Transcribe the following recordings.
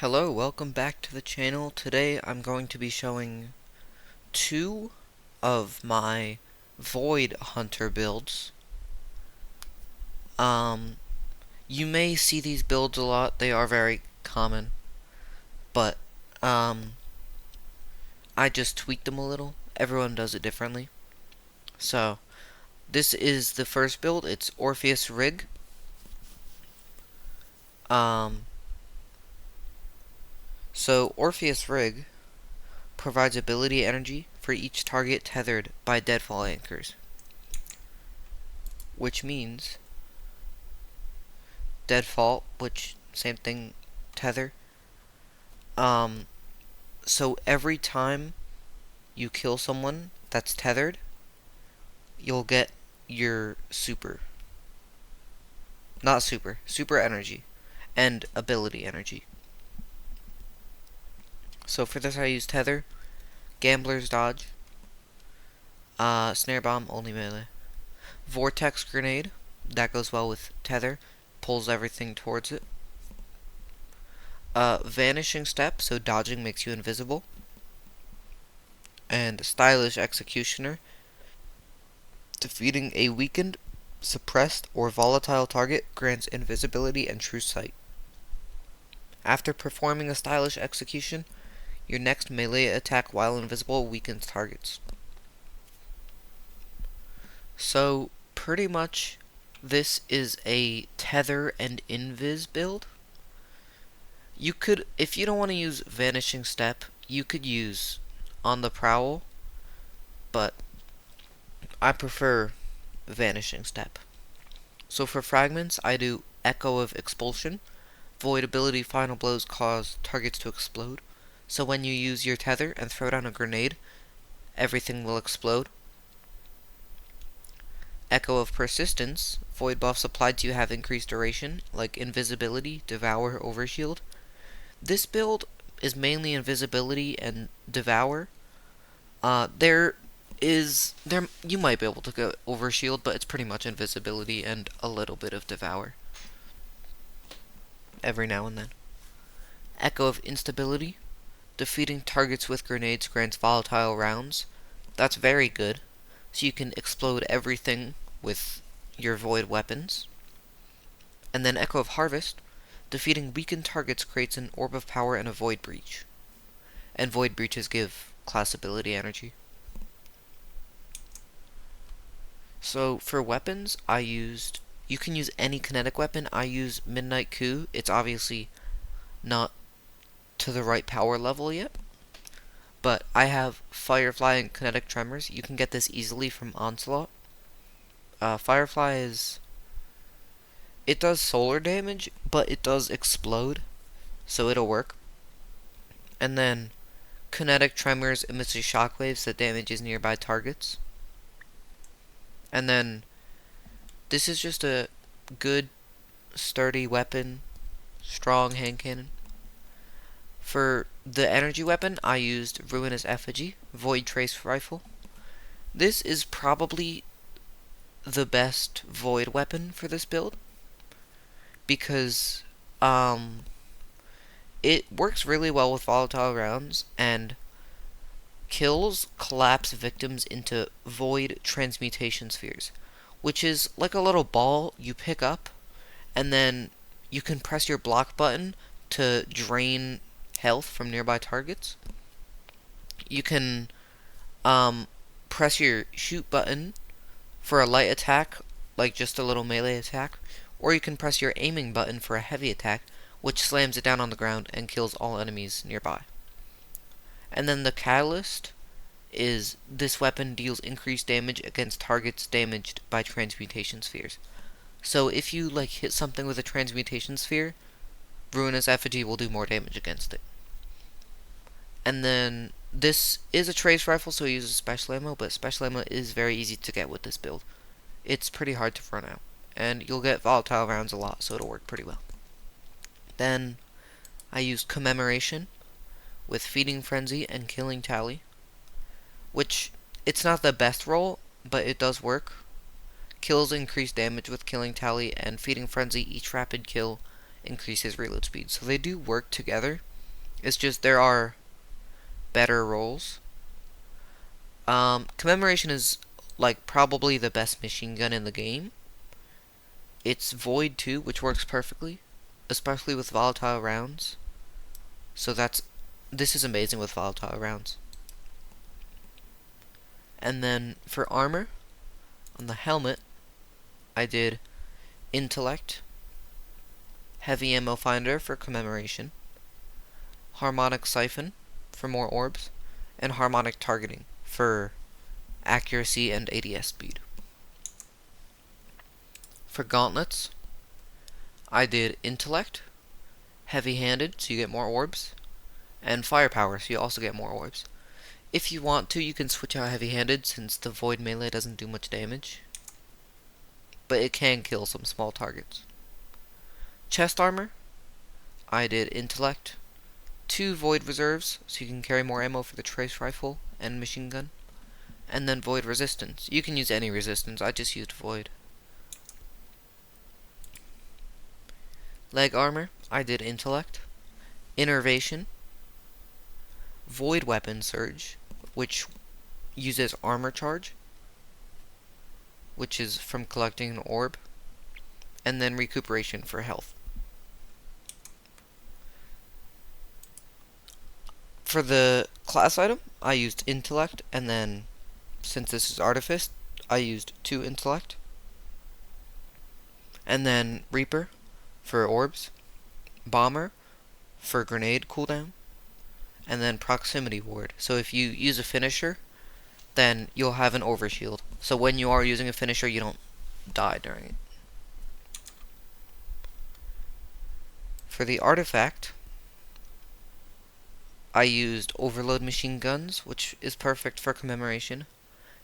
Hello, welcome back to the channel. Today I'm going to be showing two of my Void Hunter builds. You may see these builds a lot, they are very common, but I just tweaked them a little. Everyone does it differently. So, this is the first build, it's Orpheus Rig. So Orpheus Rig provides ability energy for each target tethered by deadfall anchors, which means deadfall, which same thing, tether. So every time you kill someone that's tethered, you'll get your super energy and ability energy. So for this I use tether, gambler's dodge, snare bomb, only melee, vortex grenade, that goes well with tether, pulls everything towards it, vanishing step, so dodging makes you invisible, and stylish executioner, defeating a weakened, suppressed, or volatile target grants invisibility and true sight. After performing a stylish execution, your next melee attack while invisible weakens targets. So, pretty much, this is a tether and invis build. You could, if you don't want to use vanishing step, you could use on the prowl, but I prefer vanishing step. So for fragments, I do echo of expulsion. Void ability final blows cause targets to explode. So when you use your tether and throw down a grenade, everything will explode. Echo of persistence. Void buffs applied to you have increased duration, like invisibility, devour, overshield. This build is mainly invisibility and devour. You might be able to go overshield, but it's pretty much invisibility and a little bit of devour every now and then. Echo of instability. Defeating targets with grenades grants volatile rounds. That's very good, so you can explode everything with your void weapons. And then Echo of Harvest. Defeating weakened targets creates an orb of power and a void breach. And void breaches give class ability energy. So for weapons, you can use any kinetic weapon. I use Midnight Coup. It's obviously not to the right power level yet, but I have Firefly and Kinetic Tremors. You can get this easily from Onslaught. Firefly it does solar damage, but it does explode, so it'll work. And then Kinetic Tremors emits shockwaves that damages nearby targets. And then this is just a good, sturdy weapon, strong hand cannon. For the energy weapon, I used Ruinous Effigy, Void Trace Rifle. This is probably the best void weapon for this build, because it works really well with volatile rounds and kills collapse victims into void transmutation spheres, which is like a little ball you pick up, and then you can press your block button to drain health from nearby targets. You can press your shoot button for a light attack, like just a little melee attack, or you can press your aiming button for a heavy attack, which slams it down on the ground and kills all enemies nearby. And then the catalyst is this weapon deals increased damage against targets damaged by transmutation spheres. So if you hit something with a transmutation sphere, Ruinous Effigy will do more damage against it. And then this is a trace rifle, so it uses special ammo, but special ammo is very easy to get with this build. It's pretty hard to run out, and you'll get volatile rounds a lot, so it'll work pretty well. Then I use Commemoration with Feeding Frenzy and Killing Tally, which it's not the best roll, but it does work. Kills increase damage with Killing Tally, and Feeding Frenzy, each rapid kill increases reload speed. So they do work together, It's just there are better roles. Commemoration is like probably the best machine gun in the game. It's Void too, which works perfectly, especially with volatile rounds. So this is amazing with volatile rounds. And then for armor, on the helmet, I did Intellect, Heavy Ammo Finder for Commemoration, Harmonic Siphon for more orbs, and Harmonic Targeting for accuracy and ADS speed. For gauntlets, I did Intellect, Heavy-handed, so you get more orbs, and Firepower, so you also get more orbs. If you want to, you can switch out Heavy-handed, since the Void melee doesn't do much damage, but it can kill some small targets. Chest armor, I did Intellect, 2 Void reserves, so you can carry more ammo for the trace rifle and machine gun, and then Void resistance. You can use any resistance, I just used Void. Leg armor, I did Intellect, Innervation, Void weapon surge, which uses armor charge, which is from collecting an orb, and then recuperation for health. For the class item, I used Intellect, and then, since this is Artifice, I used 2 Intellect. And then Reaper for orbs, Bomber for grenade cooldown, and then Proximity Ward. So if you use a finisher, then you'll have an overshield. So when you are using a finisher, you don't die during it. For the artifact, I used Overload machine guns, which is perfect for commemoration.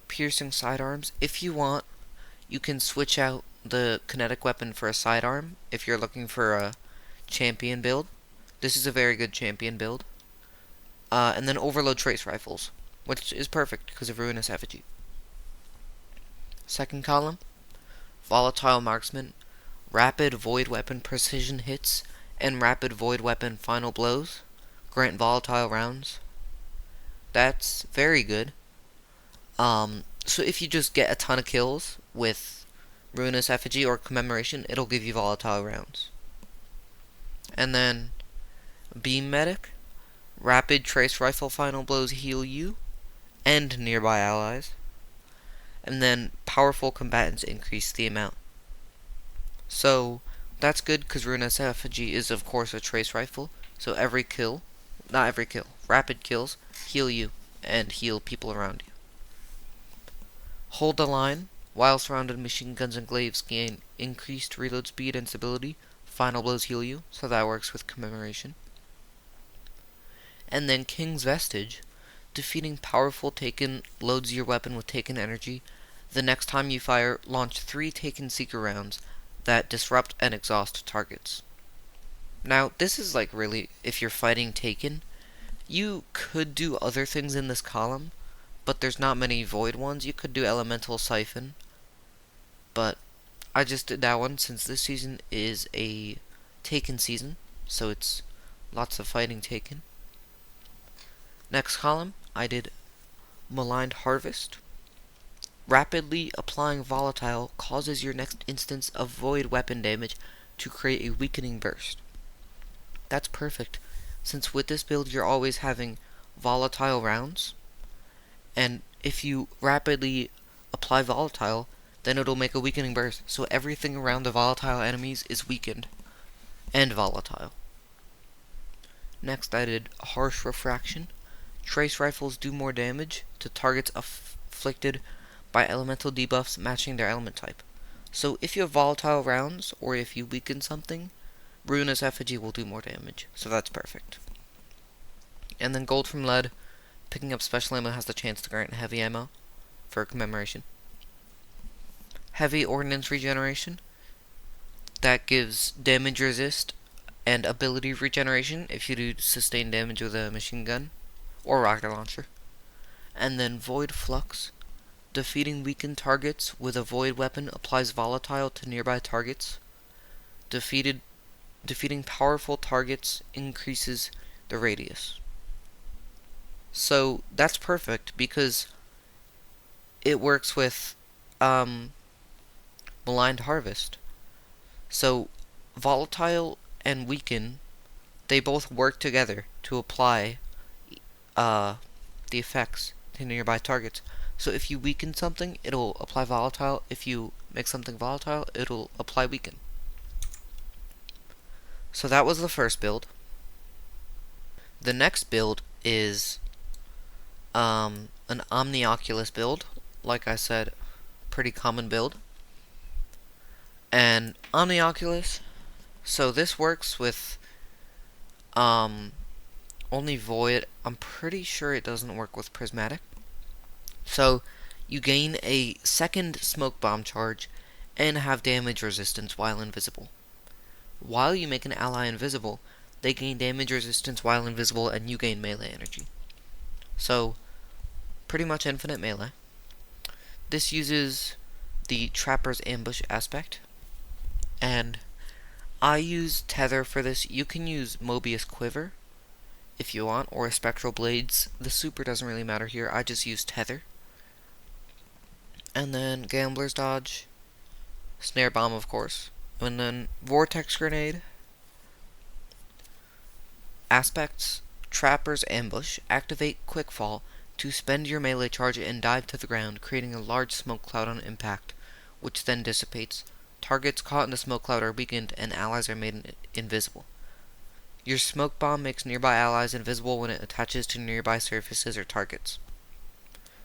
Piercing sidearms. If you want, you can switch out the kinetic weapon for a sidearm if you're looking for a champion build. This is a very good champion build. And then Overload trace rifles, which is perfect because of Ruinous Effigy. Second column, Volatile Marksman, Rapid Void Weapon Precision Hits, and Rapid Void Weapon Final Blows grant volatile rounds. That's very good. So if you just get a ton of kills with Ruinous Effigy or Commemoration, it'll give you volatile rounds. And then Beam Medic, Rapid Trace Rifle Final Blows heal you and nearby allies. And then Powerful Combatants increase the amount. So that's good because Ruinous Effigy is of course a trace rifle. So every kill, not every kill, rapid kills heal you and heal people around you. Hold the line. While surrounded, machine guns and glaives gain increased reload speed and stability. Final blows heal you, so that works with commemoration. And then King's Vestige. Defeating powerful Taken loads your weapon with Taken energy. The next time you fire, launch 3 Taken Seeker rounds that disrupt and exhaust targets. Now, this is like really, if you're fighting Taken, you could do other things in this column, but there's not many Void ones. You could do Elemental Siphon, but I just did that one since this season is a Taken season, so it's lots of fighting Taken. Next column, I did Maligned Harvest. Rapidly applying Volatile causes your next instance of Void weapon damage to create a weakening burst. That's perfect, since with this build you're always having volatile rounds, and if you rapidly apply Volatile, then it'll make a weakening burst, so everything around the volatile enemies is weakened and volatile. Next I did Harsh Refraction. Trace rifles do more damage to targets afflicted by elemental debuffs matching their element type. So if you have volatile rounds, or if you weaken something, Ruinous Effigy will do more damage, so that's perfect. And then Gold from Lead. Picking up special ammo has the chance to grant heavy ammo for commemoration. Heavy Ordnance Regeneration. That gives damage resist and ability regeneration if you do sustained damage with a machine gun or rocket launcher. And then Void Flux. Defeating weakened targets with a Void weapon applies Volatile to nearby targets. Defeating powerful targets increases the radius. So that's perfect because it works with maligned harvest. So volatile and weaken, they both work together to apply the effects to nearby targets. So if you weaken something, it'll apply volatile. If you make something volatile, it'll apply weaken. So that was the first build. The next build is an omnioculus build. Like I said, pretty common build. And omnioculus, so this works with only void. I'm pretty sure it doesn't work with prismatic. So you gain a second smoke bomb charge and have damage resistance while invisible. While you make an ally invisible, they gain damage resistance while invisible and you gain melee energy. So pretty much infinite melee. This uses the Trapper's Ambush aspect, and I use Tether for this. You can use Mobius Quiver if you want, or Spectral Blades. The super doesn't really matter here. I just use Tether. And then Gambler's Dodge, Snare Bomb, of course, and then Vortex Grenade. Aspects: Trapper's Ambush. Activate Quickfall to spend your melee charge and dive to the ground, creating a large smoke cloud on impact, which then dissipates. Targets caught in the smoke cloud are weakened, and allies are made invisible. Your smoke bomb makes nearby allies invisible when it attaches to nearby surfaces or targets.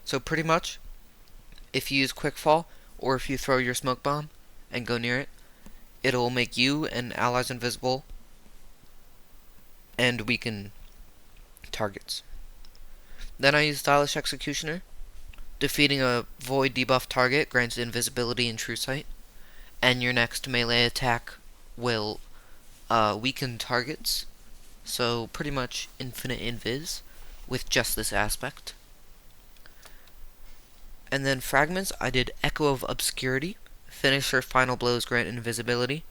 So pretty much, if you use Quickfall, or if you throw your smoke bomb and go near it, it'll make you and allies invisible and weaken targets. Then I use Stylish Executioner. Defeating a void debuff target grants invisibility and true sight, and your next melee attack will weaken targets. So pretty much infinite invis with just this aspect. And then fragments, I did Echo of Obscurity. Finisher final blows grant invisibility,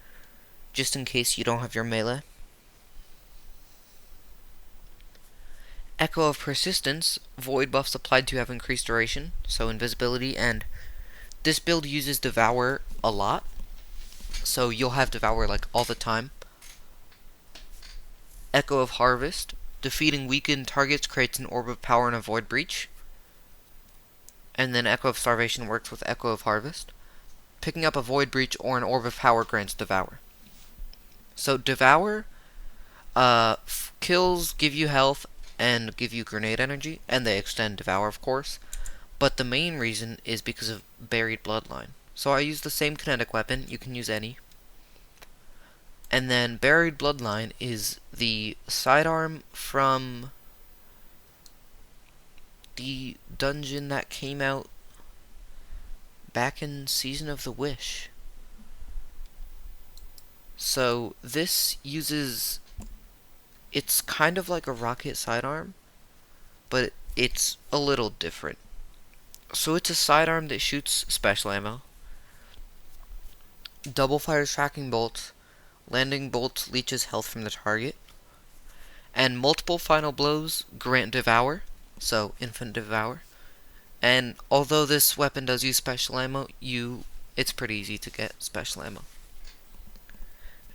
just in case you don't have your melee. Echo of Persistence, void buffs applied to have increased duration, so invisibility, and this build uses Devour a lot, so you'll have Devour like all the time. Echo of Harvest, defeating weakened targets creates an orb of power and a void breach. And then Echo of Starvation works with Echo of Harvest. Picking up a void breach or an orb of power grants Devour. So Devour kills give you health and give you grenade energy, and they extend Devour, of course. But the main reason is because of Buried Bloodline. So I use the same kinetic weapon. You can use any. And then Buried Bloodline is the sidearm from the dungeon that came out back in Season of the Wish. So this uses, it's kind of like a rocket sidearm, but it's a little different. So it's a sidearm that shoots special ammo, double fires tracking bolts, landing bolts leeches health from the target, and multiple final blows grant Devour, so infinite Devour. And although this weapon does use special ammo, it's pretty easy to get special ammo.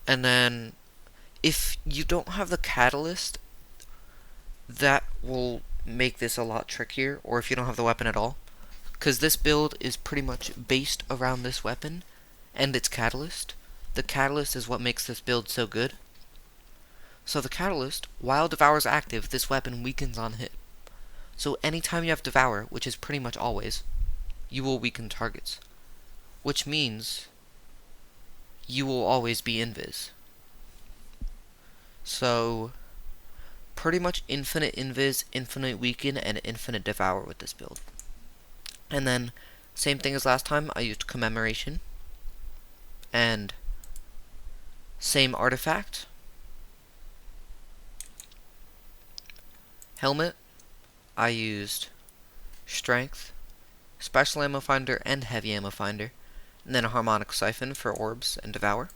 And then if you don't have the catalyst, that will make this a lot trickier, or if you don't have the weapon at all, because this build is pretty much based around this weapon and its catalyst. The catalyst is what makes this build so good. So the catalyst, while Devour is active, this weapon weakens on hit. So anytime you have Devour, which is pretty much always, you will weaken targets, which means you will always be invis. So pretty much infinite invis, infinite weaken, and infinite Devour with this build. And then same thing as last time, I used Commemoration and same artifact. Helmet, I used Strength, Special Ammo Finder, and Heavy Ammo Finder, and then a Harmonic Siphon for Orbs and Devour.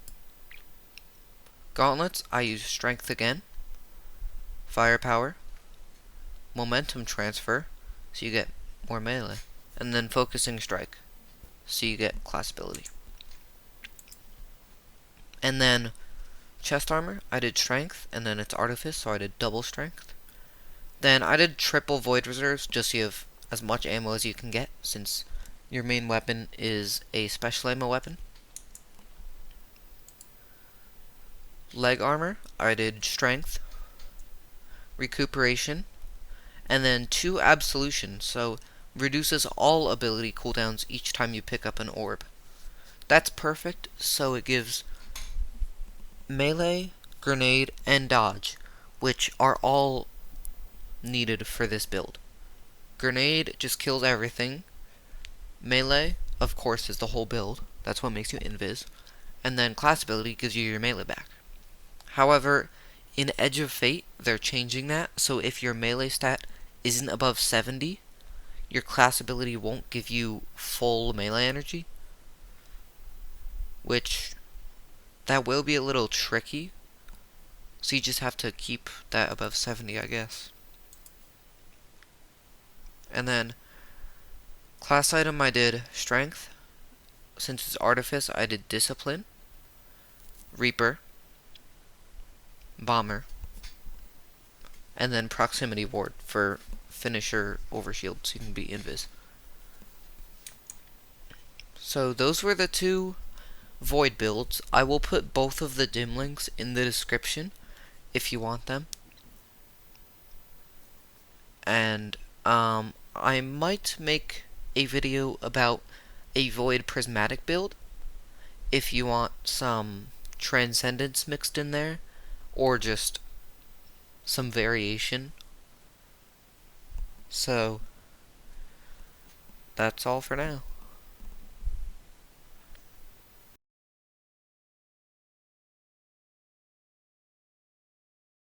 Gauntlets, I used Strength again. firepower, momentum transfer, so you get more melee, and then focusing strike, so you get class ability. And then chest armor, I did strength, and then it's artifice, so I did double strength. Then I did triple void reserves, just so you have as much ammo as you can get, since your main weapon is a special ammo weapon. Leg armor, I did strength, recuperation, and then 2 absolution, so reduces all ability cooldowns each time you pick up an orb. That's perfect, so it gives melee, grenade, and dodge, which are all needed for this build. Grenade just kills everything. Melee, of course, is the whole build. That's what makes you invis. And then class ability gives you your melee back. However, in Edge of Fate, they're changing that, so if your melee stat isn't above 70, your class ability won't give you full melee energy. Which, that will be a little tricky. So you just have to keep that above 70, I guess. And then, class item I did strength. Since it's artifice, I did discipline, reaper, bomber, and then proximity ward for finisher overshield, so you can be invis. So those were the 2 void builds. I will put both of the dim links in the description if you want them. And I might make a video about a void prismatic build if you want some transcendence mixed in there, or just some variation. So that's all for now.